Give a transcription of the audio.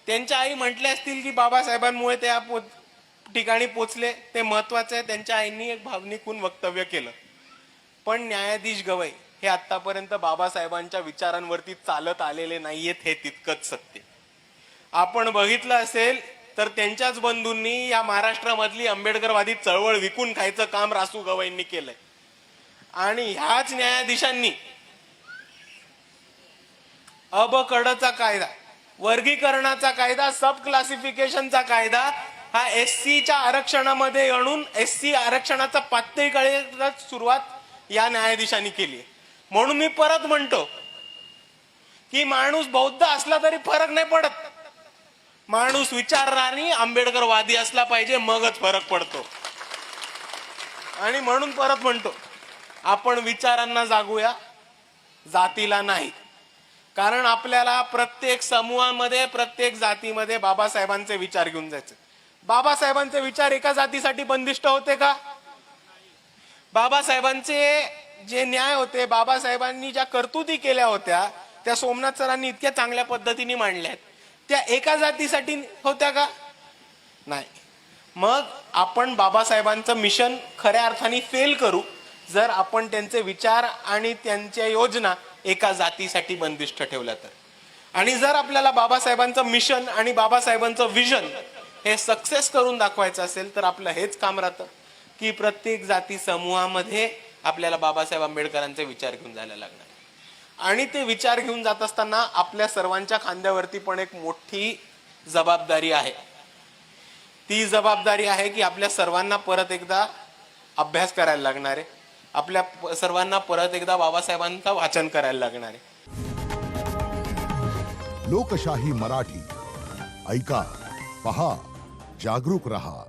त्यांच्या आई म्हटले असतील की बाबासाहेबांमुळे त्या ठिकाणी पोचले, ते महत्वाचे आहे. त्यांच्या आईंनी एक भावनिकून वक्तव्य केलं. पण न्यायाधीश गवई हे आतापर्यंत बाबासाहेबांच्या विचारांवरती चालत आलेले नाहीयेत, हे तितकंच सत्य. आपण बघितलं असेल तर त्यांच्याच बंधूंनी या महाराष्ट्रामधली आंबेडकरवादी चळवळ विकून खायचं काम रासू गवईंनी केलंय. आणि ह्याच न्यायाधीशांनी अबकडचा कायदा, वर्गीकरणाचा कायदा, सब क्लासिफिकेशनचा कायदा हा एससीच्या आरक्षणामध्ये आणून एससी आरक्षणाचा पातळीकडे सुरुवात या न्यायाधीशांनी केली. म्हणून मी परत म्हणतो की माणूस बौद्ध असला तरी फरक नाही पडत, माणूस विचारणारी आंबेडकरवादी असला पाहिजे, मगच फरक पडतो. आणि म्हणून परत म्हणतो, आपण विचारांना जागूया, जातीला नाही. कारण आपल्याला प्रत्येक समूहामध्ये, प्रत्येक जातीमध्ये बाबासाहेबांचे विचार घेऊन जायचे. बाबासाहेबांचे विचार एका जातीसाठी बंदिष्ट होते का? बाबासाहेबांचे जे न्याय होते, बाबासाहेबांनी ज्या कर्तुती केल्या होत्या, त्या सोमनाथ सरांनी इतक्या चांगल्या पद्धतीने मांडल्यात, त्या एका जातीसाठी होत्या का? नाही. मग आपण बाबासाहेबांचं मिशन खऱ्या अर्थाने फेल करू जर आपण त्यांचे विचार आणि त्यांच्या योजना एका जातीसाठी बंदिष्ट ठेवल्या तर. आणि जर आपल्याला बाबासाहेबांचं मिशन आणि बाबासाहेबांचं विजन हे सक्सेस करून दाखवायचं असेल तर आपलं हेच काम राहतं की प्रत्येक जाती समूहामध्ये आपल्याला बाबासाहेब आंबेडकरांचे विचार घेऊन जायला लागणार. आणि ते विचार घेऊन जात असताना आपल्या सर्वांच्या खांद्यावरती पण एक मोठी जबाबदारी आहे. ती जबाबदारी आहे की आपल्या सर्वांना परत एकदा अभ्यास करायला लागणार आहे, आपल्या सर्वांना परत एकदा बाबासाहेबांचं वाचन करायला लागणार आहे. लोकशाही मराठी ऐका, पहा, जागरूक रहा.